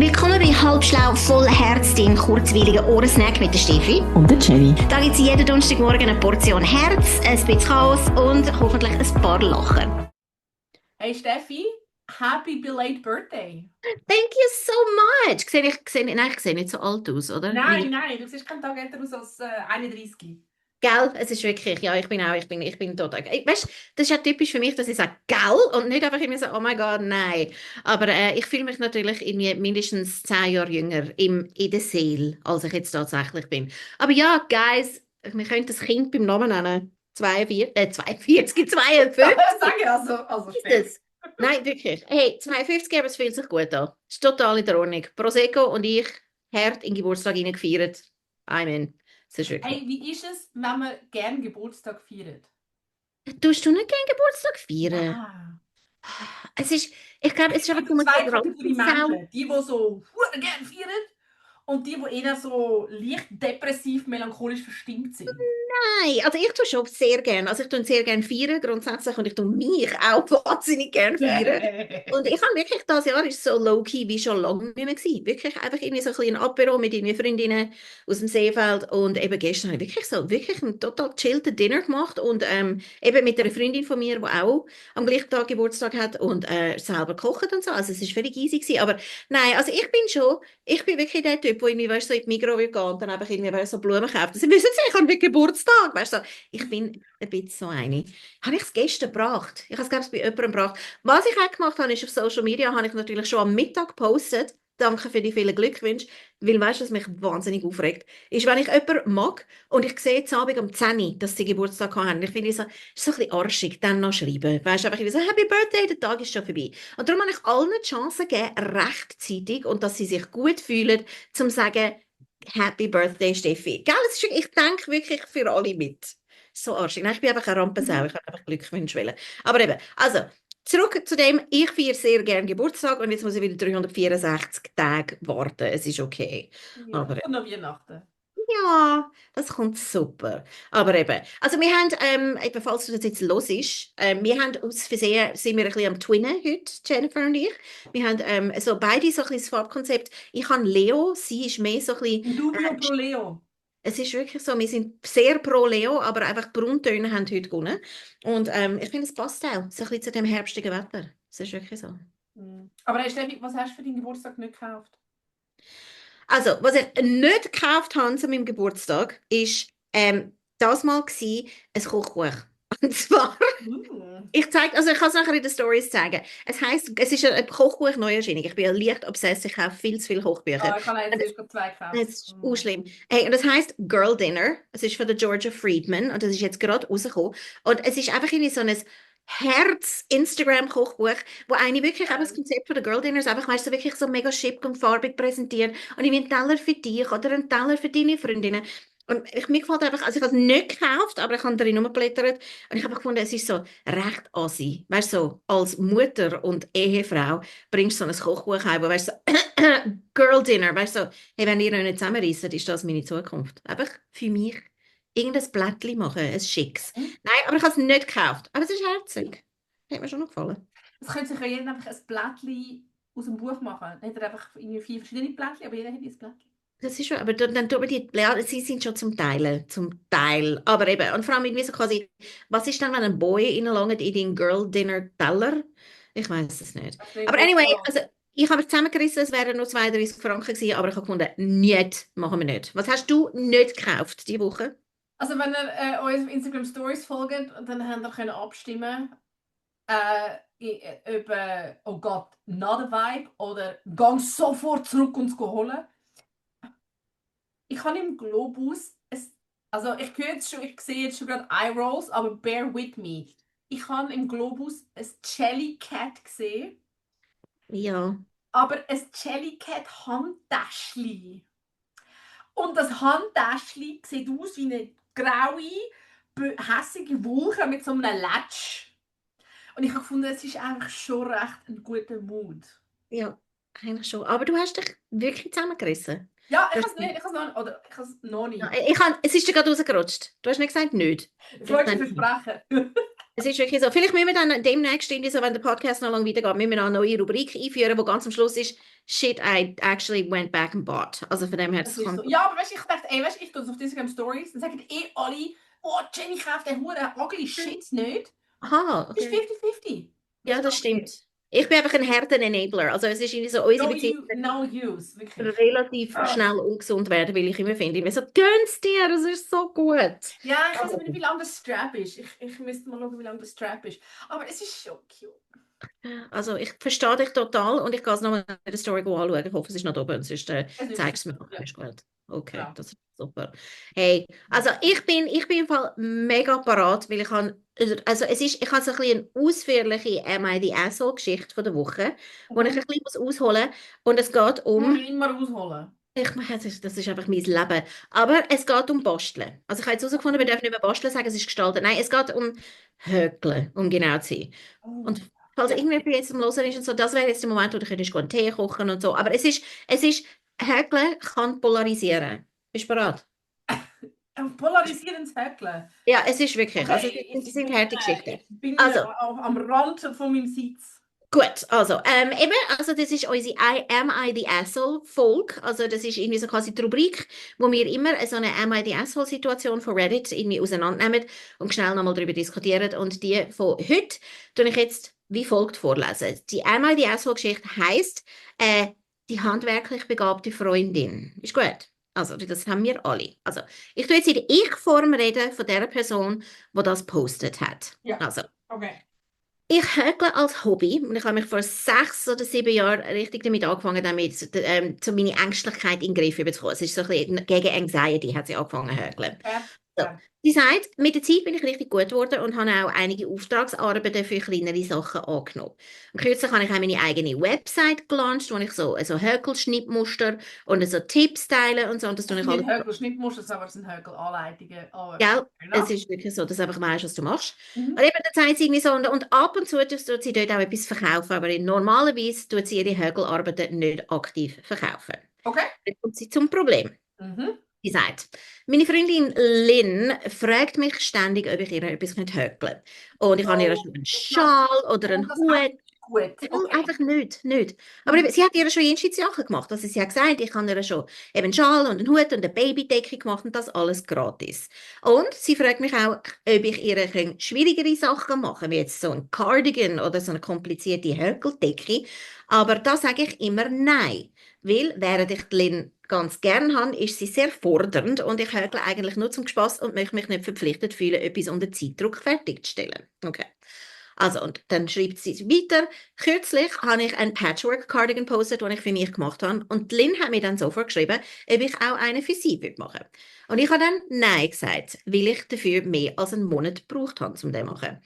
Willkommen bei Halbschlau voll Herz, dein kurzweiliger Ohrensnack mit der Steffi. Und der Jenny. Da gibt es jeden Donnerstagmorgen eine Portion Herz, ein bisschen Chaos und hoffentlich ein paar Lachen. Hey Steffi, happy belated birthday. Thank you so much. Ich sehe nicht so alt aus, oder? Nein, du siehst keinen Tag älter aus als 31. Gell, es ist wirklich, ja, ich bin total, weißt, das ist ja typisch für mich, dass ich sage, gell, und nicht einfach immer so, oh mein Gott, nein. Aber ich fühle mich natürlich irgendwie mindestens 10 Jahre jünger in der Seele, als ich jetzt tatsächlich bin. Aber ja, Guys, wir können das Kind beim Namen nennen. 42, 52. Sag ich also Ist das? Nein, wirklich. Hey, 52, aber es fühlt sich gut an. Ist total in der Ordnung. Prosecco und ich, hart in den Geburtstag gefeiert. Amen. Das ist wirklich. Hey, wie ist es, wenn man gerne Geburtstag feiert? Tust du nicht gerne Geburtstag feiern? Ah. Ich glaube, es ist einfach nur zwei so Kategorien Rampensau. Menschen. Die so gerne feiern und die eher so leicht depressiv, melancholisch verstimmt sind. Nein, also ich tue schon sehr gerne. Also ich tue sehr gerne feiern grundsätzlich und ich tue mich auch wahnsinnig gerne feiern. Und ich habe wirklich, das Jahr ist so low-key wie schon lange nicht mehr gewesen. Wirklich einfach irgendwie so ein bisschen ein Apero mit irgendwie Freundinnen aus dem Seefeld und eben gestern habe ich wirklich einen total chillten Dinner gemacht und eben mit einer Freundin von mir, die auch am gleichen Tag Geburtstag hat und selber kocht und so. Also es ist völlig easy gewesen. Aber nein, also ich bin wirklich der Typ, der irgendwie, weißt, so in die Migros will gehen und dann einfach irgendwie so Blumen kauft. Sie wissen Sie, ich habe wirklich Geburtstag, weißt du. Ich bin ein bisschen so eine. Habe ich es gestern gebracht? Ich habe es, glaube ich, bei jemandem gebracht. Was ich auch gemacht habe, ist auf Social Media, habe ich natürlich schon am Mittag gepostet. Danke für die vielen Glückwünsche. Weil, weißt du, was mich wahnsinnig aufregt, ist, wenn ich jemanden mag und ich sehe jetzt Abend um 10 Uhr, dass sie Geburtstag haben. Ich finde, so, ist so ein bisschen arschig, dann noch schreiben. Weißt du, einfach so, Happy Birthday, der Tag ist schon vorbei. Und darum habe ich allen die Chance gegeben, rechtzeitig und dass sie sich gut fühlen, zum zu sagen, Happy Birthday, Steffi. Gell, es ist, ich denke wirklich für alle mit. So arschig. Nein, ich bin einfach eine Rampensau. Ich habe einfach Glückwünsche wollen. Aber eben, also, zurück zu dem, ich feiere sehr gerne Geburtstag und jetzt muss ich wieder 364 Tage warten. Es ist okay. Ja, Aber und noch Weihnachten. ja, das kommt super. Aber eben, also wir haben, eben, falls du das jetzt los ist, wir haben aus Versehen, sind wir ein bisschen am Twinnen heute, Jennifer und ich. Wir haben so beide so ein bisschen das Farbkonzept. Ich habe Leo, sie ist mehr so ein bisschen, Du bist pro Leo. es ist wirklich so, wir sind sehr pro Leo, aber einfach die Brauntöne haben heute gewonnen. Und ich finde, es passt auch, so ein bisschen zu dem herbstigen Wetter. Es ist wirklich so. Aber hey, Steffi, was hast du für deinen Geburtstag nicht gekauft? Also, was ich nicht gekauft habe zu meinem Geburtstag, ist das mal ein Kochbuch. Und zwar, ich kann es nachher in den Stories zeigen. Es heisst, es ist ein Kochbuch Neuerscheinung. Ich bin ja leicht obsessiv, ich kaufe viel zu viele Kochbücher. Ich habe jetzt erst 2 gekauft. Das ist schlimm. Hey, und das heisst Girl Dinner. Es ist von der Georgia Friedman und das ist jetzt gerade rausgekommen. Und es ist einfach irgendwie so ein Herz-Instagram-Kochbuch, wo eine wirklich eben das Konzept von der Girl Dinners einfach, weißt du, so wirklich so mega schick und farbig präsentieren. Und ich will einen Teller für dich oder einen Teller für deine Freundinnen. Und mir gefällt einfach, also ich habe es nicht gekauft, aber ich habe darin rumgeblättert und ich habe gefunden, es ist so recht assi. Weißt du, so, als Mutter und Ehefrau bringst du so ein Kochbuch heim, wo weißt du, so, Girl Dinner, weißt du, so, hey, wenn ihr euch nicht zusammenreisst, ist das meine Zukunft. Einfach für mich irgendein Blättchen machen, ein schickes. Nein, aber ich habe es nicht gekauft. Aber es ist herzig. Hat mir schon noch gefallen. Es könnte sich ja jeder einfach ein Blättchen aus dem Buch machen. Dann hat er einfach irgendwie 4 verschiedene Blättchen, aber jeder hat ein Blättchen. Das ist schon, aber dann tun wir die, ja, sie sind schon zum Teil. Aber eben, und vor allem irgendwie so quasi, was ist dann, wenn ein Boy reinlangt in den Girl Dinner Teller? Ich weiß es nicht. Aber anyway, also ich habe es zusammengerissen, es wären nur 32 Franken gewesen, aber ich habe gefunden, nicht, machen wir nicht. Was hast du nicht gekauft diese Woche? Also wenn ihr uns auf Instagram Stories folgt, dann habt ihr können abstimmen über «Oh Gott, not a Vibe» oder «Gang sofort zurück und holen». Ich habe im Globus, also ich sehe jetzt schon gerade Eye-Rolls, aber bear with me. Ich habe im Globus ein Jellycat gesehen, Ja. aber ein Jellycat Handtäschchen. Und das Handtäschchen sieht aus wie eine graue, hässige Wolke mit so einem Latsch. Und ich habe gefunden, es ist einfach schon recht ein guter Mood. Ja, eigentlich schon. Aber du hast dich wirklich zusammengerissen. Ja, ich habe es noch nicht. Ja, es ist dir gerade rausgerutscht. Du hast nicht gesagt, nicht. Ich wollte versprechen. Es ist wirklich so. Vielleicht müssen wir dann demnächst, irgendwie so, wenn der Podcast noch lange weitergeht, müssen wir noch eine neue Rubrik einführen, wo ganz am Schluss ist, Shit, I actually went back and bought. Also von dem her, Das das ist kann... so. Ja, aber weißt du, ich dachte, ey, weißt du, ich tue es auf Instagram Stories, dann sagen alle, oh, Jenny kauft den Huren ugly Shit nicht. Aha, Das ist okay. 50-50. Ja, das stimmt. Ich bin einfach ein harter Enabler. Also es ist irgendwie so, unsere Beziehung No use, wirklich. relativ schnell ungesund werden, weil ich immer finde, ich mir so, gönn's dir, das ist so gut. Ja, ich weiß nicht, wie lange das Strap ist. Ich müsste mal schauen, wie lange das Strap ist. Aber es ist schon cute. Also ich verstehe dich total und ich kann es nochmal in der Story anschauen. Ich hoffe, es ist noch da oben, sonst zeigst du mir noch. Ja, Ist gut. Okay, genau. das ist super. Hey, also ich bin im Fall mega parat, weil ich habe, also ich habe so ein bisschen eine ausführliche Am I the Asshole-Geschichte von der Woche, wo ich ein bisschen ausholen muss. Und es geht um... Immer ausholen. Ich meine, das ist einfach mein Leben. Aber es geht um Basteln. Also ich habe jetzt herausgefunden, wir dürfen nicht mehr Basteln sagen, es ist gestaltet. Nein, es geht um Häkeln, um genau zu sein. Oh. Und falls Ja. irgendwer jetzt am Hören ist und so, das wäre jetzt der Moment, wo du könntest einen Tee kochen und so. Aber Häkeln kann polarisieren. Bist du bereit? Polarisierendes Häkeln. Ja, es ist wirklich. Also Okay, das sind harte Geschichten. ich bin Also, am Rand von meinem Sitz. gut, also das ist unsere Am I the Asshole Folge. Also das ist irgendwie so quasi die Rubrik, wo wir immer so eine Am I the Asshole Situation von Reddit irgendwie auseinandernehmen und schnell nochmal darüber diskutieren. Und die von heute tue ich jetzt wie folgt vorlesen. Die Am I the Asshole Geschichte heisst, die handwerklich begabte Freundin. Ist gut? Also, das haben wir alle. Also, ich tue jetzt in der Ich-Form reden von der Person, die das postet hat. Ja. Also, Okay. ich häkle als Hobby und ich habe mich vor 6 oder 7 Jahren richtig damit angefangen, so meine Ängstlichkeit in den Griff zu bekommen. Es ist so ein bisschen gegen Anxiety hat sie angefangen zu häkeln. Ja. So. Sie sagt, mit der Zeit bin ich richtig gut geworden und habe auch einige Auftragsarbeiten für kleinere Sachen angenommen. Und kürzlich habe ich auch meine eigene Website gelauncht, wo ich so Häkelschnittmuster und so Tipps teile und so. Und das Das tue ich sind nicht alles. Häkelschnittmuster, aber es sind Häkelanleitungen. Aber Gell? genau. Es ist wirklich so, dass du einfach weißt, was du machst. Mhm. Und eben, dann sagt sie irgendwie so, und ab und zu tut sie dort auch etwas verkaufen, aber normalerweise tut sie ihre Häkelarbeiten nicht aktiv verkaufen. Okay. Dann kommt sie zum Problem. Mhm. Sie sagt, meine Freundin Lynn fragt mich ständig, ob ich ihr etwas häkeln könnte. Und ich habe ihr schon einen Schal oder einen Das Hut. gut. Okay. Einfach nicht. Aber eben, sie hat ihr schon jenseits Sachen gemacht. Also sie hat gesagt, ich habe ihr schon eben einen Schal und einen Hut und eine Babydecke gemacht und das alles gratis. Und sie fragt mich auch, ob ich ihr schwierigere Sachen machen kann, wie jetzt so ein Cardigan oder so eine komplizierte Höckeldecke. Aber da sage ich immer nein. Weil, während ich die Lynn ganz gern habe, ist sie sehr fordernd und ich hökle eigentlich nur zum Spass und möchte mich nicht verpflichtet fühlen, etwas unter Zeitdruck fertigzustellen. Okay. Also, und dann schreibt sie weiter. Kürzlich habe ich ein Patchwork-Cardigan gepostet, den ich für mich gemacht habe. Und Lynn hat mir dann sofort geschrieben, ob ich auch einen für sie machen würde. Und ich habe dann Nein gesagt, weil ich dafür mehr als einen Monat gebraucht habe, um das zu machen.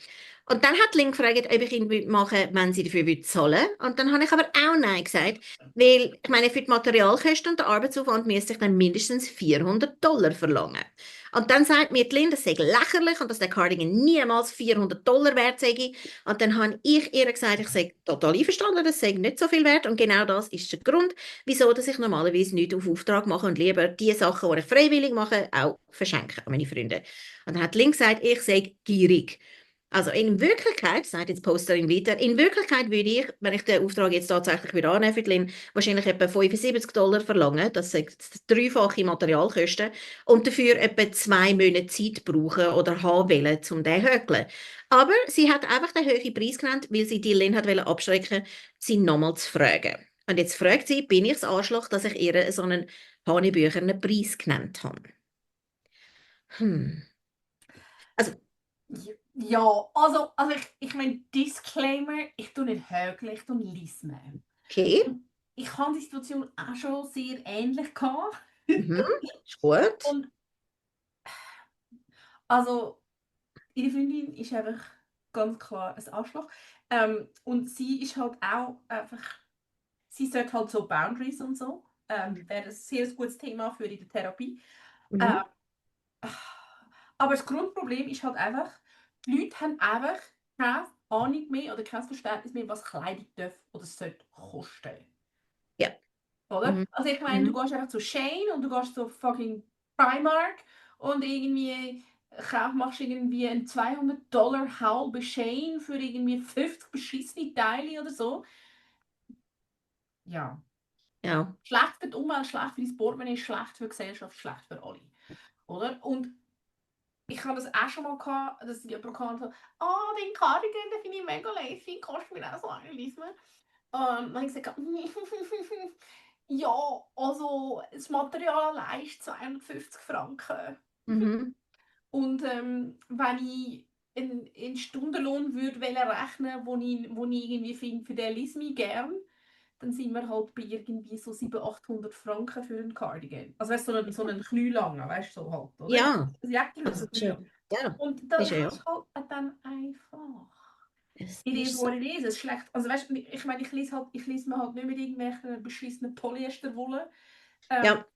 Und dann hat Lynn gefragt, ob ich ihn machen würde, wenn sie dafür zahlen würde. Und dann habe ich aber auch Nein gesagt, weil ich meine, für die Materialkosten und den Arbeitsaufwand müsste ich dann mindestens $400 verlangen. Und dann sagt mir die Lynn, das sei lächerlich und dass der Cardigan niemals $400 wert sei. Und dann habe ich ihr gesagt, ich sei total einverstanden, das sei nicht so viel wert. Und genau das ist der Grund, wieso dass ich normalerweise nichts auf Auftrag mache und lieber die Sachen, die ich freiwillig mache, auch verschenke an meine Freunde. Und dann hat Lynn gesagt, ich sei gierig. Also in Wirklichkeit, sagt jetzt die Posterin weiter, in Wirklichkeit würde ich, wenn ich den Auftrag jetzt tatsächlich wieder annehmen für die Lynn, wahrscheinlich etwa $75 verlangen, das sind dreifache Materialkosten, und dafür etwa 2 Monate Zeit brauchen oder haben wollen, um den zu hökeln. Aber sie hat einfach den hohen Preis genannt, weil sie die Lynn hat abschrecken wollte, sie nochmal zu fragen. Und jetzt fragt sie, bin ich das Arschloch, dass ich ihr so einen hanebüchernen Preis genannt habe? Also, Ja, also ich meine, Disclaimer, ich tue nicht häkeln, ich tue Lismen. okay. Ich habe die Situation auch schon sehr ähnlich gehabt. Mhm. Ist gut. Und also, ihre Freundin ist einfach ganz klar ein Arschloch. Und sie ist halt auch einfach, sie sollte halt so Boundaries und so. Wäre ein sehr gutes Thema für in der Therapie. Mhm. Äh, aber das Grundproblem ist halt einfach, die Leute haben einfach keine Ahnung mehr oder kein Verständnis mehr, was Kleidung darf oder sollte kosten. Ja. Oder? Mhm. Also ich meine, du gehst einfach zu Shein und du gehst zu fucking Primark und irgendwie machst irgendwie einen $200 Haul bei Shein für irgendwie 50 beschissene Teile oder so. Ja. Ja. Schlecht für die Umwelt, schlecht für dein Portemonnaie, schlecht für die Gesellschaft, schlecht für alle. Oder? Und ich habe das auch schon mal gehabt, dass jemand kam und so, oh, den Cardigan, den finde ich mega lässig, kostet mir auch so eine Lisme. Dann habe ich gesagt, ja, also das Material allein ist 250 Franken. Mhm. Und wenn ich einen Stundenlohn würde rechnen, wo ich irgendwie finde, für den liess mich gern, dann sind wir halt bei irgendwie so 700, 800 Franken für einen Cardigan. Also weißt du, so einen Knielangen, weißt du, so halt, oder? Ja. Ein Jäckchen und Also, so Knielang. ja. Und da Ist ja, hast ja. du halt dann einfach. Es It is ist so. what it is. Es ist schlecht. Also weißt du, ich meine, ich lese mir halt nicht mit irgendwelchen beschissenen Polyesterwolle. Ähm, Ja.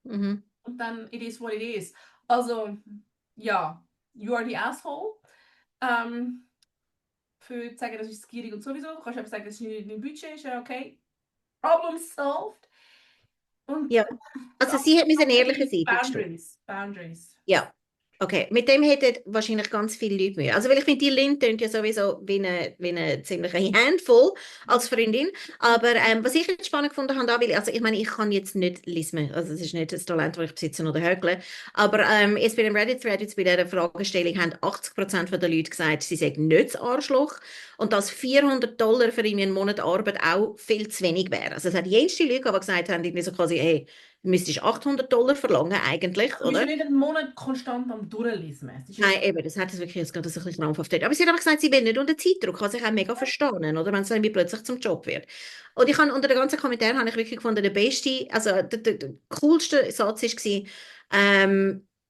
Mhm. und dann it is what it is. Also, ja, you are the asshole. Ähm, für zu sagen, das ist gierig und sowieso. Du kannst einfach sagen, das ist nicht dein Budget, ist ja okay. Problem solved. Und Ja. Also, sie hat mir eine ehrliche Seite gestanden. Boundaries. Boundaries. Ja. Okay, mit dem hätten wahrscheinlich ganz viele Leute Mühe. Also, weil ich finde, die Lynn tönt ja sowieso wie eine ziemliche Handvoll als Freundin. Aber was ich jetzt spannend gefunden habe, da, weil, also ich meine, ich kann jetzt nicht lesen, also es ist nicht das Talent, das ich besitze oder högle. Aber jetzt bei dem Reddit-Thread, jetzt bei dieser Fragestellung, haben 80% der Leute gesagt, sie sagen nicht das Arschloch und dass $400 für ihn einen Monat Arbeit auch viel zu wenig wäre. Also es hat jenste Leute, die gesagt haben, irgendwie so quasi, hey, du müsstest $800 verlangen eigentlich, Du bist ja oder? nicht einen Monat konstant am Durchlesen. Es ist ja Nein, eben, das hat es wirklich jetzt gerade so ein bisschen krampfhaft dort. Aber sie hat einfach gesagt, sie will nicht unter Zeitdruck, was ich auch mega verstehen, oder? Wenn es dann irgendwie plötzlich zum Job wird. Und ich habe unter den ganzen Kommentaren habe ich wirklich gefunden, der beste, also der coolste Satz war,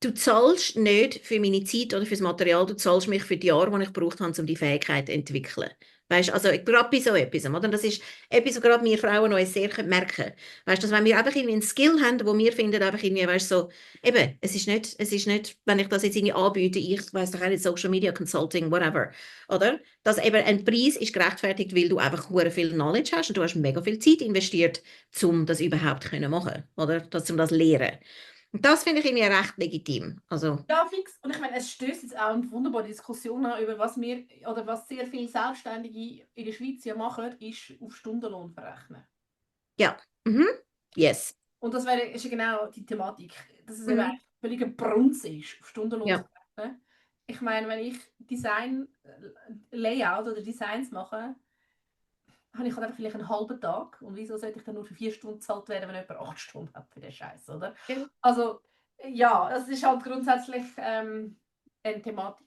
du zahlst nicht für meine Zeit oder für das Material, du zahlst mich für die Jahre, die ich gebraucht habe, um die Fähigkeit zu entwickeln. Weißt, also gerade bei so etwas, oder? Das ist etwas, was gerade wir Frauen uns sehr merken können. Weißt, dass wenn wir einfach irgendwie einen Skill haben, wo wir finden, einfach irgendwie, weißt, so, eben, es ist nicht, wenn ich das jetzt irgendwie anbiete, ich weiß doch auch nicht, Social Media Consulting, whatever, oder? Dass eben ein Preis ist gerechtfertigt, weil du einfach hure viel Knowledge hast und du hast mega viel Zeit investiert, um das überhaupt können machen, oder? Das, um das zu lernen. Und das finde ich irgendwie recht legitim. Also, ja, fix. Und ich meine, es stößt jetzt auch eine wunderbare Diskussion an, über was wir oder was sehr viele Selbstständige in der Schweiz ja machen, ist auf Stundenlohn verrechnen. ja. Mhm. Yes. Und das wäre, ist ja genau die Thematik, dass es eben Mhm. eigentlich völliger Brunz ist, auf Stundenlohn zu Ja. rechnen. Ich meine, wenn ich Design, Layout oder Designs mache, habe ich halt einfach vielleicht einen halben Tag. Und wieso sollte ich dann nur für 4 Stunden bezahlt werden, wenn jemand 8 Stunden hat für den Scheiß, oder? Ja. Also, ja, es ist halt grundsätzlich eine Thematik.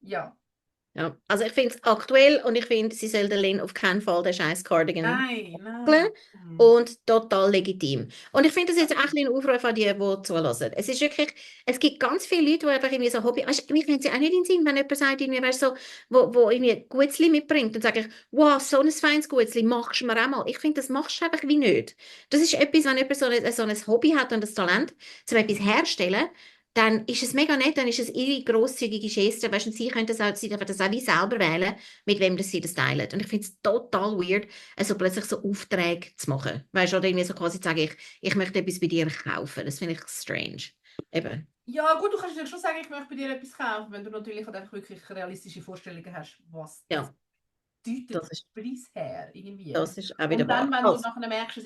Ja. Ja. Also ich finde es aktuell und ich finde, sie soll der Lynn auf keinen Fall den scheiß Cardigan Nein, regeln nein. Hm. und total legitim. Und ich finde das jetzt auch ein bisschen ein Aufruf an die, die zulassen. Es ist wirklich, es gibt ganz viele Leute, die einfach irgendwie so Hobby, weißt, mir fällt es auch nicht in den Sinn, wenn jemand sagt, irgendwie, weißt, so, wo irgendwie Guetzli mitbringt und sage ich, wow, so ein feines Guetzli machst du mir auch mal. Ich finde, das machst du einfach wie nicht. Das ist etwas, wenn jemand so ein Hobby hat und das Talent, zum etwas herstellen, dann ist es mega nett, dann ist es ihre grosszügige Geste, weißt, und sie können das auch, sie dürfen das auch wie selber wählen, mit wem das sie das teilen. Und ich finde es total weird, also plötzlich so Aufträge zu machen. Weißt du, oder irgendwie so quasi zu sagen, ich möchte etwas bei dir kaufen. Das finde ich strange. Eben. Ja, gut, du kannst natürlich schon sagen, ich möchte bei dir etwas kaufen, wenn du natürlich halt einfach wirklich realistische Vorstellungen hast, was das Ja, bedeutet das ist, vom Preis her irgendwie. das ist auch wieder Und dann, wahr. wenn du Also, nachher merkst,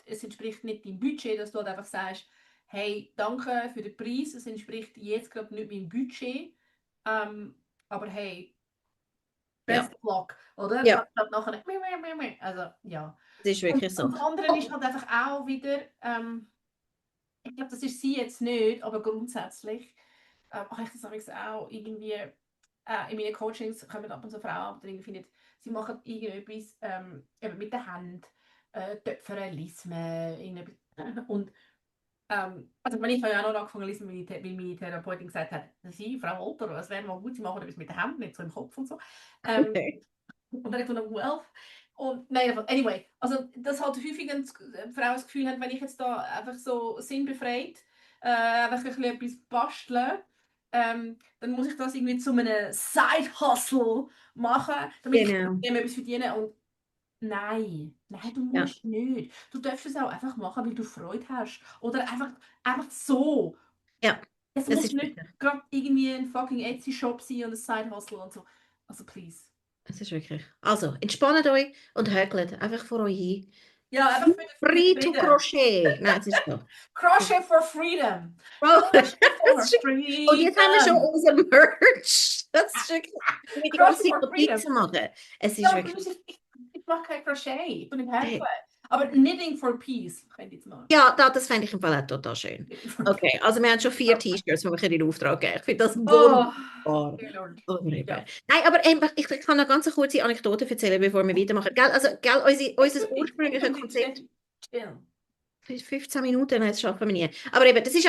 es entspricht nicht deinem Budget, dass du halt einfach sagst, hey, danke für den Preis, es entspricht jetzt gerade nicht meinem Budget, aber hey, best ja, of luck, oder? ja, Anstatt nachher, also ja. das ist wirklich so. Und das andere ist halt einfach auch wieder, ich glaube, das ist sie jetzt nicht, aber grundsätzlich mache ich das manchmal auch irgendwie in meinen Coachings kommen ab und zu Frauen, die irgendwie finden, sie machen irgendetwas eben mit der Hand, Töpfern, Lismen, irgendetwas. Und also ich meine, ich habe ja auch noch angefangen zu lesen, weil meine Therapeutin gesagt hat, sie, Frau Olter, es wäre mal gut, sie machen etwas mit der Hand, nicht so im Kopf und so. Ähm, Okay. und dann habe ich gedacht, well. Und nein, anyway, also das halt häufig Frauen das Gefühl haben, wenn ich jetzt da einfach so sinnbefreit einfach ein bisschen etwas bastle, dann muss ich das irgendwie zu einem Side-Hustle machen, damit ich Genau. dem etwas verdiene. Und nein, du Ja, musst nicht. Du darfst es auch einfach machen, weil du Freude hast. Oder einfach so. ja. Es Es muss ist nicht wirklich, gerade irgendwie ein fucking Etsy-Shop sein und ein Side-Hustle und so. Also, please. es ist wirklich. Also, entspannt euch und häkelt einfach vor euch hin. Ja, einfach für den Free to Frieden. Crochet. Nein, es ist so. Crochet for freedom. Oh, Crochet das for ist wirklich- und jetzt haben wir schon freedom. unser Merch. Das ist wirklich, ich will die ganze Crochet Zeit for freedom. Notizen machen. Es ist Ja, aber wirklich, ich mache kein Crochet. Ich bin im Häkeln. hey, Aber Knitting for Peace könnt ihr jetzt machen. ja, das fände ich im Fall auch total schön. Knitting for Peace. Okay, also wir haben schon 4 T-Shirts, die wir in Auftrag geben. Ich finde das Oh, wunderbar. dear Lord. Wunderbar. Ja. Nein, aber ich kann noch ganz eine kurze Anekdote erzählen, bevor wir weitermachen. Gell, also, gell, unser ursprüngliches Konzept. Chill. 15 Minuten, nein, das schaffen wir nie. Aber eben, das ist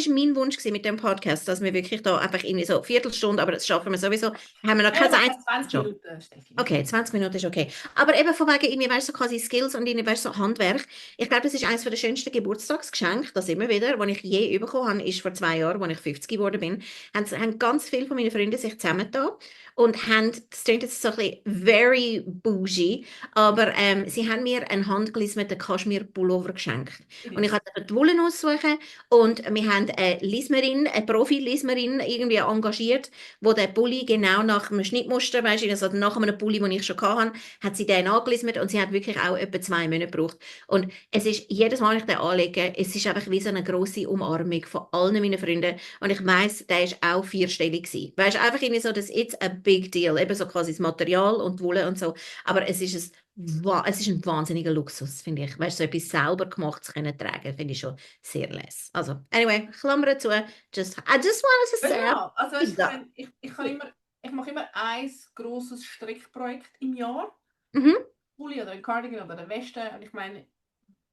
mein Wunsch gewesen mit dem Podcast, dass wir wirklich da einfach irgendwie so eine Viertelstunde, aber das schaffen wir sowieso, haben wir noch Ja, kein mach einziges 20 schon. Minuten, Steffi. Okay, 20 Minuten ist okay. Aber eben von wegen, irgendwie, weißt du, so quasi Skills und irgendwie, weißt du, so Handwerk. Ich glaube, das ist eines der schönsten Geburtstagsgeschenke, das immer wieder, was ich je bekommen habe, ist vor 2 Jahren, als ich 50 geworden bin, haben ganz viele von meinen Freunden sich zusammengetan und haben, das klingt jetzt so ein bisschen very bougie, aber sie haben mir einen handgelismeten Kaschmir-Pullover geschenkt. Und ich durfte die Wolle aussuchen und wir haben eine Lismerin, eine Profi-Lismerin irgendwie engagiert, wo der Pulli genau nach einem Schnittmuster, weißt du, also nach einem Pulli, den ich schon hatte, hat sie den angelismet und sie hat wirklich auch etwa 2 Monate gebraucht. Und es ist, jedes Mal, wenn ich den anlege, es ist einfach wie so eine grosse Umarmung von allen meinen Freunden. Und ich weiss, der ist auch vierstellig gewesen. Weißt du, einfach irgendwie so, das it's a big deal. Eben so quasi das Material und die Wolle und so. Aber es ist ein wahnsinniger Luxus, finde ich. Weißt du, so etwas selber gemacht zu können tragen, finde ich schon sehr les. Also, anyway, Klammer zu. I just wanted to say, Ja, also weißt, ja. ich mache immer ein grosses Strickprojekt im Jahr. Mhm. Pulli oder ein Cardigan oder eine Weste. Und ich meine,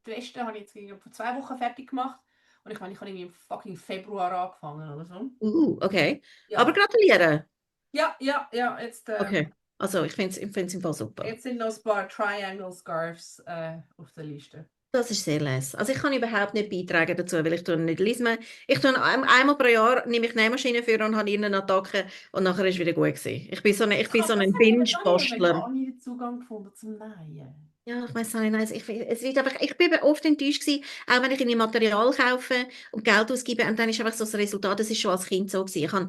die Weste habe ich jetzt irgendwie vor 2 Wochen fertig gemacht. Und ich meine, ich habe irgendwie im fucking Februar angefangen oder so. Okay. Aber Ja, gratuliere. ja, Okay. Also, ich find's im Fall super. jetzt sind noch ein paar Triangle Scarves auf der Liste. Das ist sehr les. Also, ich kann überhaupt nicht beitragen dazu, weil ich tue nicht lesen. Ich tue einmal pro Jahr, nehme ich die Nähmaschine für und habe ihnen eine Attacke und nachher ist wieder gut gewesen. Ich bin so Das ein habe ich aber noch nie, weil Binge-Bastler. gar nie den Zugang gefunden zum Nähen. Ja, ich weiß auch nicht. Also es wird einfach, ich bin eben oft enttäuscht gewesen, auch wenn ich irgendwie Material kaufe und Geld ausgebe und dann ist einfach so das Resultat, das ist schon als Kind so gewesen. Ich habe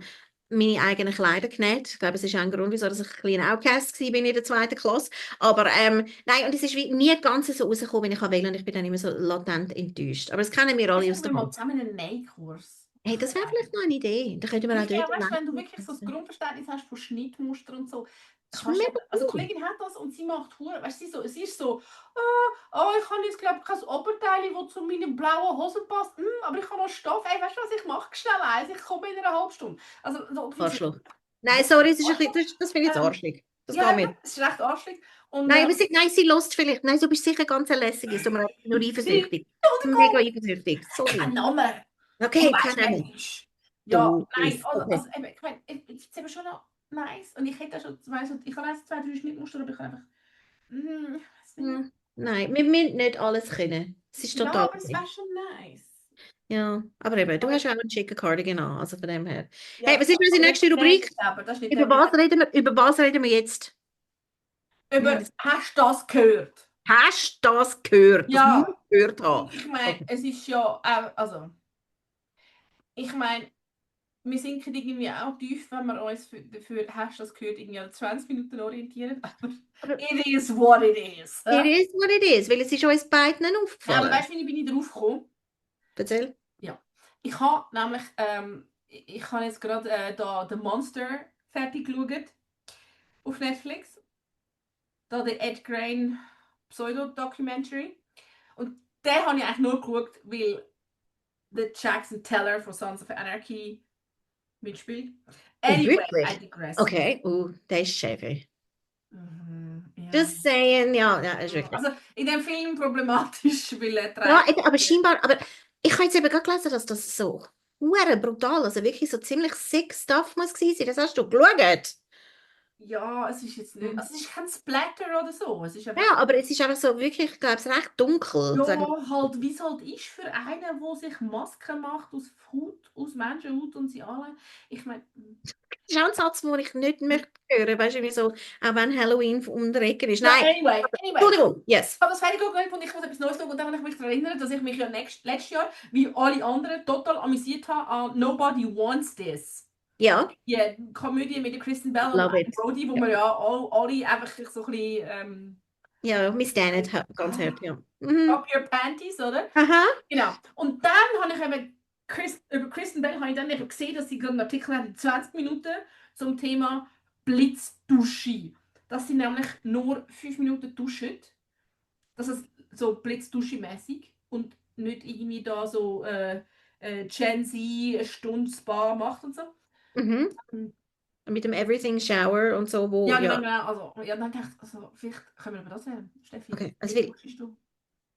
meine eigenen Kleider genäht. Ich glaube, es ist auch ein Grund, wieso dass ich ein kleiner Outcast war bin in der 2. Klasse. Aber nein, und es ist wie nie ganz so rausgekommen, wie ich wollte und ich bin dann immer so latent enttäuscht. Aber das kennen wir alle Vielleicht aus machen wir der mal Hand. zusammen einen Nähkurs. Hey, das wäre vielleicht noch eine Idee. Da könnten wir auch Ich dort glaube, weißt, wenn du einen wirklich so das Grundverständnis hast von Schnittmuster und so, Das ist kannst du mega eben, also die cool. Kollegin hat das und sie macht Hure, weißt du, sie ist so, ich habe jetzt glaube ich kein Oberteil, das zu meinen blauen Hosen passt, aber ich habe noch Stoff, ey, weißt du was, ich mache schnell eins, ich komme in einer halben Stunde. Also so, Arschloch. Nein, sorry, es ist ein bisschen, das finde ich jetzt ähm, arschig. Das ja, geht eben, mir. es ist recht arschig und Nein, nein, sie lost vielleicht. Nein, du bist sicher ganz ein lässiges, aber nur eifersüchtig. Mega Entschuldigung, eifersüchtig. kein Sorry. Name. Du Okay, weißt, keine wer Ahnung. es ist. Ja, Du nein, bist. also Okay. eben, ich meine, ich finde es eben schon noch nice. Und ich hätte auch schon ich habe erst 2, 3 Schnittmuster, aber ich habe einfach, ich weiß nicht. Nein, wir müssen nicht alles können. Es ist Ja, total aber es okay. wäre schon nice. Ja, aber eben, du Aber hast auch einen schicken Cardigan an, also von dem her. Hey, ja, was ist unsere aber nächste jetzt nähst Rubrik? du selber, das ist nicht Über der mit was reden wir, über was reden wir jetzt? Wir haben hast du das gehört? hast du das gehört? Das muss Ja, ich gehört haben. ich meine, Okay. es ist ja auch, also, ich meine, wir sinken irgendwie auch tief, wenn wir uns für hast du das gehört, irgendwie an 20 Minuten orientieren. Aber Aber it is what it is. it is what it is, weil es ist uns beiden nicht Ja, aber aufgefallen. weißt du, wie bin ich drauf gekommen? Erzähl. Ja. Ich habe nämlich, ich habe jetzt gerade da The Monster fertig geschaut auf Netflix. Da der Ed Grain Pseudo-Documentary. Und den habe ich eigentlich nur geschaut, weil der Jackson Teller von Sons of Anarchy mitspielt. Oh, Anyway, I wirklich? digress. Okay, der ist Chevy. Ja. Just saying, ja, ja, ist wirklich. Also in dem Film problematisch, weil er Ja, trägt. aber scheinbar, aber ich habe jetzt eben gerade gelesen, dass das so hure brutal, also wirklich so ziemlich sick Stuff muss gewesen sein. Das hast du geschaut? Ja, es ist jetzt nicht. Mhm. Also es ist kein Splatter oder so. Es ist einfach. Ja, aber es ist einfach so wirklich, ich glaube, es recht dunkel. Ja, Sagen halt, wie es halt ist für einen, der sich Masken macht aus Haut, aus Menschenhaut und sie alle. Ich meine, Das ist auch ein Satz, den ich nicht möchte hören, weißt du, wie so, auch wenn Halloween um der Ecke ist. Ja, Nein, anyway. Entschuldigung, yes. Ich habe das fertig geschaut und ich muss etwas Neues schauen und dann habe ich mich daran erinnert, dass ich mich ja letztes Jahr, wie alle anderen, total amüsiert habe an Nobody Wants This. Ja, Die Komödie mit der Kristen Bell und love Adam it. Brody, wo Ja, wir ja alle einfach so ein bisschen ja Miss Janet, ganz hart, ja. Mhm. Drop Your Panties, oder? Aha. Genau. Und dann habe ich eben über Kristen Bell habe ich dann eben gesehen, dass sie gerade einen Artikel hat in 20 Minuten zum Thema Blitzdusche. Dass sie nämlich nur 5 Minuten duschen. Das ist so Blitzdusche-mäßig und nicht irgendwie da so Gen Z eine Stunde Spa macht und so. Mhm. Ähm, Mit dem Everything Shower und so, wo, Ja, genau, ja. genau. Also, ja, dann dachte ich, also, vielleicht können wir über das reden. Steffi, Okay, also, wie duschst du?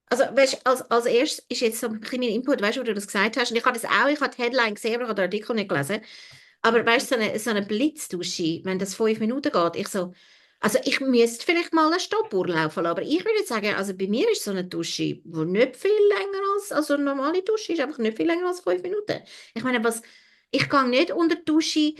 weißt, als erstes ist jetzt so ein bisschen mein Input, weißt du, wo du das gesagt hast. Und ich habe das auch, ich habe die Headline gesehen, aber ich habe den Artikel nicht gelesen. Aber weißt du, so eine Blitzdusche, wenn das 5 Minuten geht, also ich müsste vielleicht mal eine Stoppuhr laufen lassen, aber ich würde sagen, also bei mir ist so eine Dusche, die nicht viel länger also eine normale Dusche ist einfach nicht viel länger als 5 Minuten. Ich meine, ich gehe nicht unter die Dusche,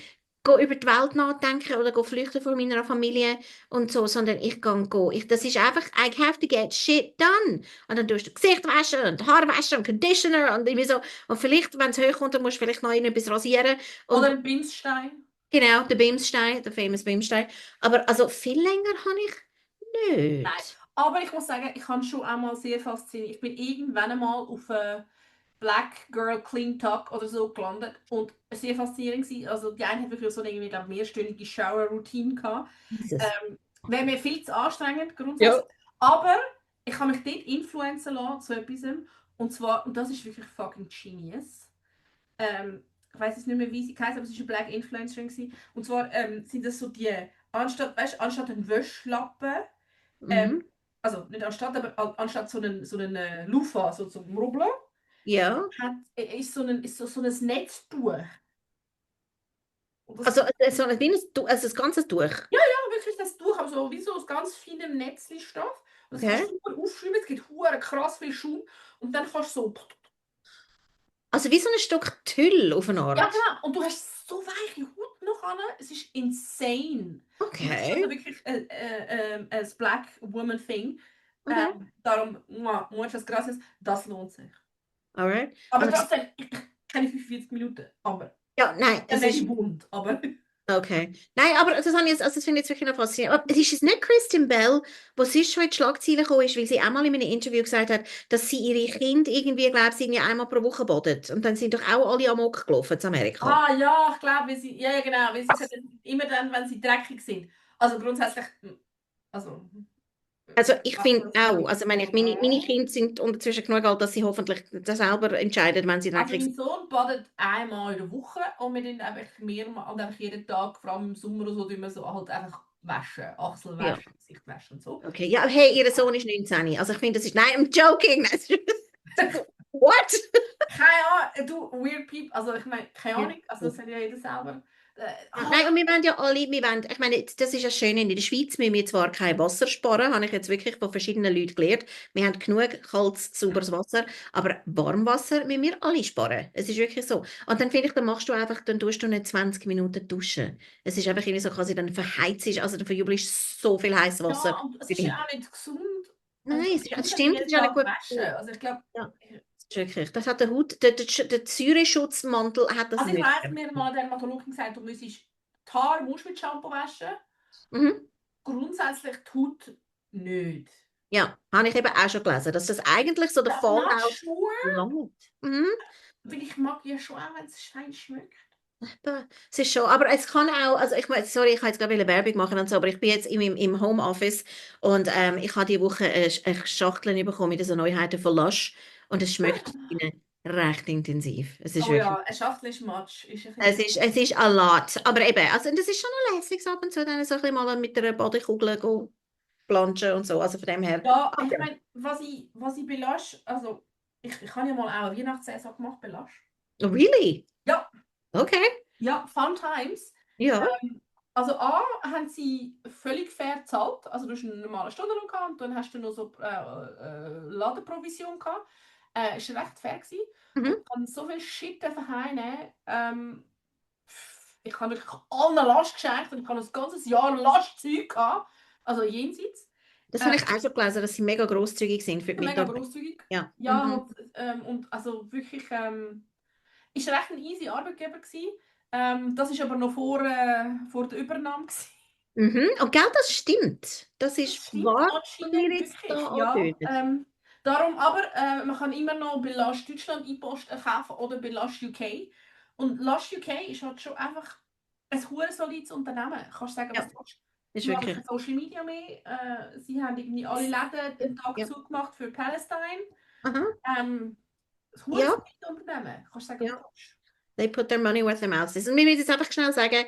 gehe über die Welt nachdenken oder gehe flüchten von meiner Familie und so, sondern das ist einfach, I have to get shit done. Und dann tust du Gesicht waschen und Haare waschen und Conditioner und irgendwie so. Und vielleicht, wenn es hochkommt, dann musst du vielleicht noch etwas rasieren. Oder Und ein Binzstein? genau, der Bimsstein, der famous Bimsstein. Aber also viel länger habe ich Nein. nicht. Aber ich muss sagen, ich habe schon einmal sehr fasziniert. Ich bin irgendwann einmal auf Black Girl Clean Talk oder so gelandet und sehr faszinierend war. Also die eine hat wirklich so eine irgendwie, glaub, mehrstündige Shower-Routine gehabt. Jesus. Wäre mir viel zu anstrengend Ja. grundsätzlich. Aber ich habe mich dort influenzen lassen zu etwas. Und zwar, und das ist wirklich fucking genius. Ich weiß jetzt nicht mehr, wie sie heißt, aber sie war eine Black Influencerin gewesen. Und zwar sind das so die, anstatt einen Wäschlappen, Mhm. ähm, also nicht anstatt, aber anstatt so einen Loofah, so zum Rubbeln, Ja. ist so ein Netztuch. Und das, Also, so ein, also das ganze durch. ja, ja, wirklich das Tuch, aber so wie so aus ganz feinem Netzli-Stoff. Und das kannst Okay. du super aufschreiben, es gibt hure krass viel Schaum. Und dann kannst du so, Also wie so ein Stück Tüll auf eine ja Art. genau, und du hast so weiche Haut noch an, es ist insane. Und das ist also Okay. wirklich ein Black Woman Thing. Okay. Darum, muchas gracias, das lohnt sich. Alright. Aber Also, trotzdem, ich keine 45 Minuten. Aber ja, nein, dann es werde ich ist. wund. Aber Okay. Nein, aber das finde ich jetzt wirklich noch faszinierend. Aber es ist nicht Kristen Bell, wo sonst schon in die Schlagzeilen gekommen ist, weil sie einmal in einem Interview gesagt hat, dass sie ihre Kinder irgendwie, glaube ich, irgendwie einmal pro Woche bodet. Und dann sind doch auch alle amok gelaufen zu Amerika. ja, ich glaube, ja, ja, genau, weil sie gesagt haben, immer dann, wenn sie dreckig sind. Also grundsätzlich, also, Also ich was finde das auch, finde also ich meine, so, meine Kinder sind unterzwischen genug alt, dass sie hoffentlich das selber entscheiden, wenn sie Also dreckig mein sind. Sohn badet einmal in der Woche und wir dann einfach mehrmals und einfach jeden Tag, vor allem im Sommer oder so, tun wir so halt einfach waschen, Achsel Ja, waschen, Gesicht waschen und so. okay. Ja, hey, ihr Sohn ist 19. Also ich finde, das ist, nein, I'm joking. What? Keine Ahnung, du, weird people, also ich meine, keine Ja. Ahnung, also das hat ja jeder selber. Ja, nein, und wir wollen ja alle, ich meine, das ist ja schön, in der Schweiz müssen wir zwar kein Wasser sparen, habe ich jetzt wirklich von verschiedenen Leuten gelernt. Wir haben genug kaltes, sauberes Wasser, aber Warmwasser müssen wir alle sparen. Es ist wirklich so. Und dann finde ich, dann tust du nicht 20 Minuten duschen. Es ist einfach irgendwie so, quasi dann verheizt, also dann verjubelst du so viel heißes Wasser Ja, und es für ist ja dich. auch nicht gesund. Nein, Ich es muss einfach stimmt, es jeden ist auch nicht Tag gut. waschen. Also ich glaube, Ja, das ist wirklich. Das hat der Haut, der Säureschutzmantel hat das also ich nicht. weiss, mir mal der Dermatologin gesagt, du müsstest die Haare musst mit Shampoo waschen, Mhm. grundsätzlich die Haut nicht. Ja, habe ich eben auch schon gelesen, dass das eigentlich so der But not Fallout sure. langt. Mhm. Weil ich mag ja schon auch, wenn es fein schmeckt. Es ist schon, aber es kann auch, also ich meine, sorry, ich kann jetzt gerade Werbung machen und so, aber ich bin jetzt im Homeoffice und ich habe die Woche eine Schachtel bekommen mit so Neuheiten von Lush und es schmeckt ihnen recht intensiv. Es ist Oh wirklich, ja, ein Schachtel ist Matsch. Ist ein es bisschen ist, es ist a lot, aber eben, also das ist schon noch lässig ab und zu, dann so ein bisschen mal mit einer Badekugel go planschen und so, also von dem her. ja, Aber, ich meine, was ich belasche, also ich habe ja mal auch eine Weihnachtssaison gemacht, belasche. really? Ja, Okay, ja, Fun Times. ja. Also A, haben sie völlig fair gezahlt. Also du hast einen normalen Stundenlohn gehabt und dann hast du noch so Ladenprovision gehabt. Ist recht fair gewesen. Und Mhm. ich kann so viel Shit heimnehmen. ich habe wirklich allen Last geschenkt und ich habe ein ganzes Jahr Lastzeug gehabt. Also jenseits. Das habe ich auch schon gelesen, dass sie mega grosszügig sind für die Mega Mitarbeiter. großzügig. Ja. Ja, halt, und also wirklich, ist recht ein easy Arbeitgeber gewesen. Das ist aber noch vor der Übernahme gewesen. Und gell, das stimmt. Das Das ist stimmt wahr, was wir anscheinend jetzt wirklich, da ja. antönen. Darum aber, man kann immer noch bei Lush Deutschland E-Post kaufen oder bei Lush UK. Und Lush UK ist halt schon einfach ein hure solides Unternehmen. Kannst sagen, was Ja, du willst. ist Sie machen wirklich. kein Social Media mehr. Sie haben irgendwie alle Läden den Tag Ja. zugemacht für Palestine. Aha. Ein hure Ja, solides Unternehmen. Kannst sagen, was ja. du willst. They put their money where their mouth is. Und wir müssen jetzt einfach schnell sagen,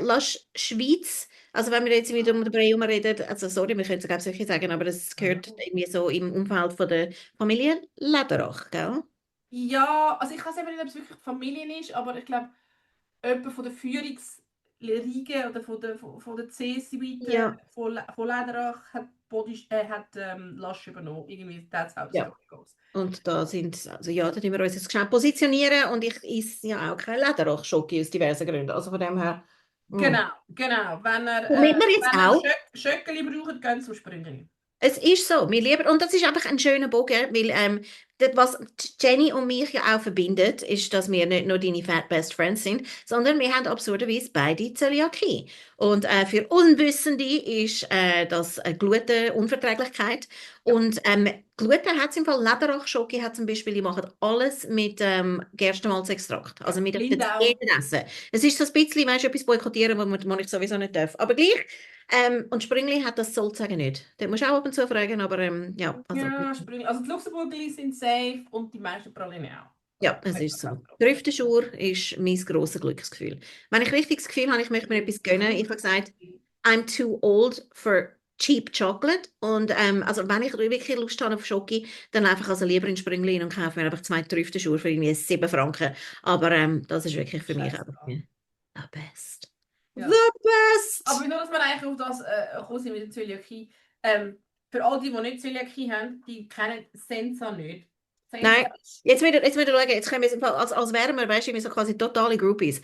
Lush Schweiz, also wenn wir jetzt wieder um den Brei reden, also sorry, wir können es glaube ich wirklich sagen, aber das gehört irgendwie so im Umfeld von der Familie Lederach, gell? Ja, also ich weiß eben nicht, ob es wirklich Familien ist, aber ich glaube, jemand von der Führungsriege oder von der C-Suite Ja. von Lederach hat, hat Lush übernommen. Irgendwie, that's how the Ja. story goes. Und da sind, also ja, da tun wir uns jetzt schnell positionieren und ich esse ja auch kein Lederach-Schoki aus diversen Gründen. Also von dem her, Genau, genau. Womit wir jetzt Wenn ihr auch. Schöckeli braucht, gehen zum Sprüngli. Es ist so, wir lieben, und das ist einfach ein schöner Bogen, weil das, was Jenny und mich ja auch verbindet, ist, dass wir nicht nur deine Fat Best Friends sind, sondern wir haben absurderweise beide Zöliakie. Und für Unwissende ist das Glutenunverträglichkeit. Ja. Und Gluten hat im Fall, Lederach-Schoki hat zum Beispiel, die machen alles mit Gerstenmalzextrakt. Ja, Also wir dürfen das Lindau. jeden essen. Es ist so ein bisschen, weißt du, etwas boykottieren, was ich sowieso nicht darf. Aber gleich. Und Sprüngli hat das sozusagen nicht. Den musst du auch ab und zu fragen, aber ja, also, Ja, Sprüngli. Also die Luxemburgli sind safe und die meisten Pralinen auch. ja, es ist so. Driftenschur ist mein grosses Glücksgefühl. Wenn ich richtig das Gefühl habe, ich möchte mir etwas gönnen, ich habe gesagt, I'm too old for cheap chocolate. Und also wenn ich wirklich Lust habe auf Schoki, dann einfach also lieber in Sprüngli und kaufe mir einfach 2 Driftenschur für irgendwie 7 Franken. Aber das ist wirklich für mich Scheiße. einfach the best. Ja. The best! Aber wieso, dass wir eigentlich auf das gekommen sind mit der Zöliakie? Für all die nicht Zöliakie haben, die kennen Sensa nicht. Nein, Sensa ist... jetzt wieder schauen, jetzt können wir es im Fall, als wären wir, weißt du, so quasi totale Groupies.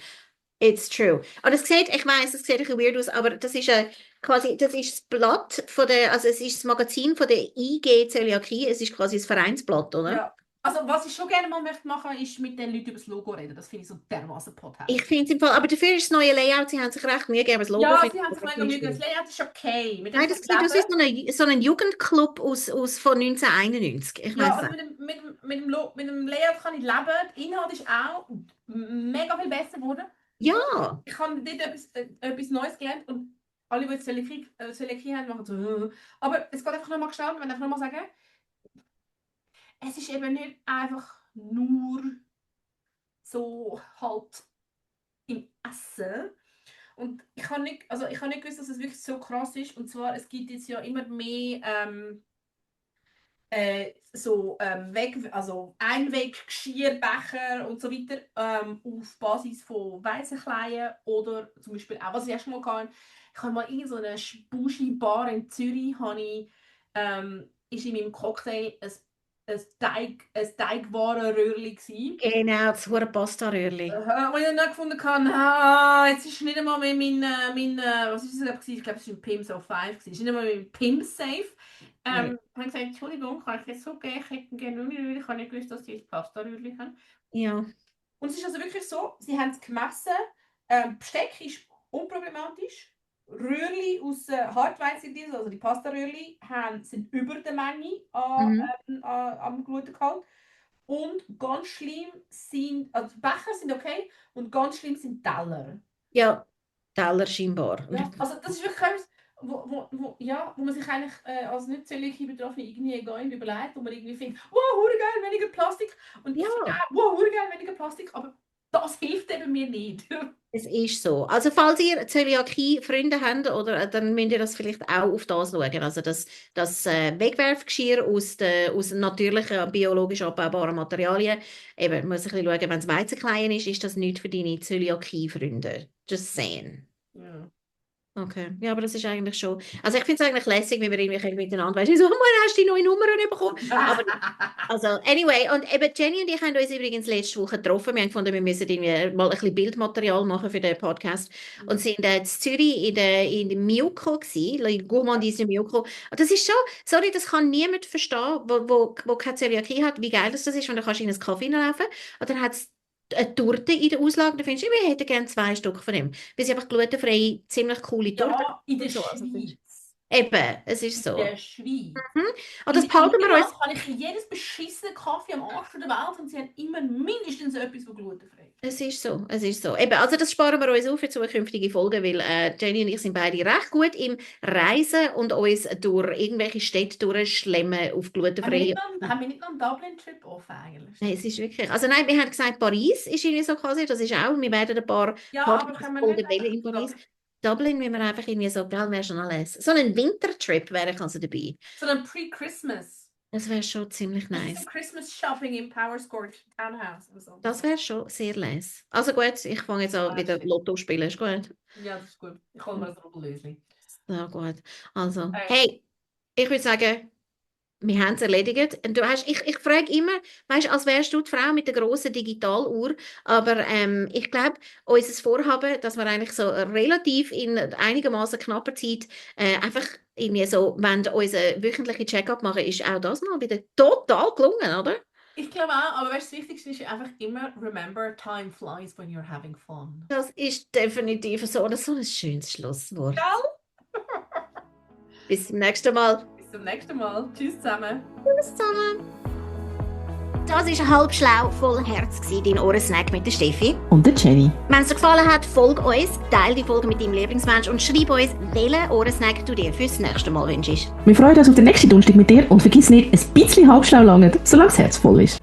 It's true. Und es sieht, ich weiß, es sieht ein bisschen weird aus, aber das ist quasi, das ist das Blatt von der, also es ist das Magazin von der IG Zöliakie, es ist quasi das Vereinsblatt, oder? Ja. Also, was ich schon gerne mal möchte machen, ist mit den Leuten über das Logo reden. Das finde ich so dermaßen Ich potent. finde es im Fall, aber dafür ist das neue Layout, sie haben sich recht Mühe gegeben, das Logo Ja, finde sie haben ich sich mega nicht Mühe gegeben. schön. Das Layout ist okay. Mit dem Nein, kann das ich sieht aus leben. wie so ein Jugendclub von 1991. Ich Ja, weiß es also auch. mit dem Layout kann ich leben. Der Inhalt ist auch mega viel besser geworden. Ja, Ich habe dort etwas Neues gelernt und alle, die jetzt Zöliakie haben, machen so. Aber es geht einfach nochmal schnell, wenn ich nochmal sagen, es ist eben nicht einfach nur so halt im Essen. Und ich habe nicht gewusst, dass es wirklich so krass ist. Und zwar, es gibt jetzt ja immer mehr also Einweggeschirrbecher und so weiter auf Basis von Weizenkleien oder zum Beispiel auch, was ich erst mal hatte, ich habe mal in so einer Buschi-Bar in Zürich, ist in meinem Cocktail ein Teigwarenröhrchen gewesen. genau, das hure Pasta-Röhrli. Wo ich dann gefunden habe, jetzt ist nicht einmal mehr was ist das gewesen? Ich glaube, es war ein PIM so 5 gewesen. Es ist nicht einmal mein PIM safe. Ja. Habe ich gesagt, Entschuldigung, kann ich jetzt so geben? Ich hätte gerne Rührli. Ich habe nicht gewusst, dass die jetzt Pasta-Rührli haben. Ja. Und es ist also wirklich so, sie haben es gemessen. Besteck ist unproblematisch. Rührli aus Hartweizendiesel, also die Pasta-Rührli, sind über der Menge Mhm. am Glutengehalt. Und ganz schlimm sind, also Becher sind okay und ganz schlimm sind Teller. Ja, Teller scheinbar. Ja, also das ist wirklich etwas, wo man sich eigentlich als nicht zöliakie Betroffene irgendwie gar nicht überlegt, wo man irgendwie findet, wow, hure geil, weniger Plastik. Und ich finde Ja. auch, wow, hure geil, weniger Plastik, aber das hilft eben mir nicht. Es ist so. Also falls ihr Zöliakie-Freunde habt, oder, dann müsst ihr das vielleicht auch auf das schauen. Also das Wegwerfgeschirr aus natürlichen, biologisch abbaubaren Materialien. Eben, muss ein bisschen schauen, wenn es Weizenklein ist das nicht für deine Zöliakie-Freunde. Just saying. Ja. Okay, ja, aber das ist eigentlich schon... Also ich finde es eigentlich lässig, wenn wir irgendwie miteinander... Weißt du, so, «Mann, hast du die neue Nummer bekommen?» Aber also, anyway, und eben Jenny und ich haben uns übrigens letzte Woche getroffen. Wir haben gefunden, wir müssen irgendwie mal ein bisschen Bildmaterial machen für den Podcast und sind in Zürich in der Miuco gewesen, La Gourmandise Miuco. Und das ist schon, sorry, das kann niemand verstehen, wo keine Zöliakie hat, wie geil das ist, wenn du kannst in einen Kaffee laufen und dann hat es eine Torte in der Auslage, da findest du, ich hätte gerne 2 Stück von dem. Weil sie einfach glutenfreie, ziemlich coole Torte Ja, in der und so. Also, Schweiz. eben, es ist In so. der Schweiz. Und das In behalten wir uns. Irland habe ich jedes beschissene Kaffee am Arsch der Welt und sie haben immer mindestens etwas von glutenfrei. Es ist so, es ist so. Eben, also das sparen wir uns auf für zukünftige Folgen, weil Jenny und ich sind beide recht gut im Reisen und uns durch irgendwelche Städte durchschlemmen auf glutenfreie. Haben wir nicht noch einen Dublin-Trip offen eigentlich? Nein, es ist wirklich... Also nein, wir haben gesagt, Paris ist irgendwie so quasi, das ist auch, wir werden ein paar Ja, aber Podcasts können wir holen nicht wollen in Paris. Dublin, wenn wir einfach irgendwie so, gell, wäre schon alles. So ein Wintertrip wäre ich also dabei. So ein Pre-Christmas. Das wäre schon ziemlich nice. So Christmas Shopping im Powerscourt Townhouse oder so. Das wäre schon sehr les. Also gut, ich fange jetzt an wieder Lotto spielen, ist gut? Ja, das ist gut. Ich hole mal ein Rubbellöschen. Ja, gut. Also, hey, ich würde sagen, wir haben es erledigt. Und ich frage immer, weißt du, als wärst du die Frau mit der grossen Digitaluhr, aber ich glaube, unser Vorhaben, dass wir eigentlich so relativ in einigermaßen knapper Zeit einfach irgendwie so, wenn unser wöchentlicher Check-up machen, ist auch das mal wieder total gelungen, oder? Ich glaube auch, aber das Wichtigste ist einfach immer, remember, time flies when you're having fun. Das ist definitiv so ein schönes Schlusswort. Gell? Bis zum nächsten Mal. Bis zum nächsten Mal. Tschüss zusammen. Tschüss zusammen. Das war halb schlau, voll Herz, dein Ohrensnack mit der Steffi. Und der Jenny. Wenn es dir gefallen hat, folge uns, teile die Folge mit deinem Lieblingsmensch und schreib uns, welchen Ohrensnack du dir fürs nächste Mal wünschst. Wir freuen uns auf den nächsten Donnerstag mit dir und vergiss nicht, ein bisschen halbschlau langt, solange das Herz voll ist.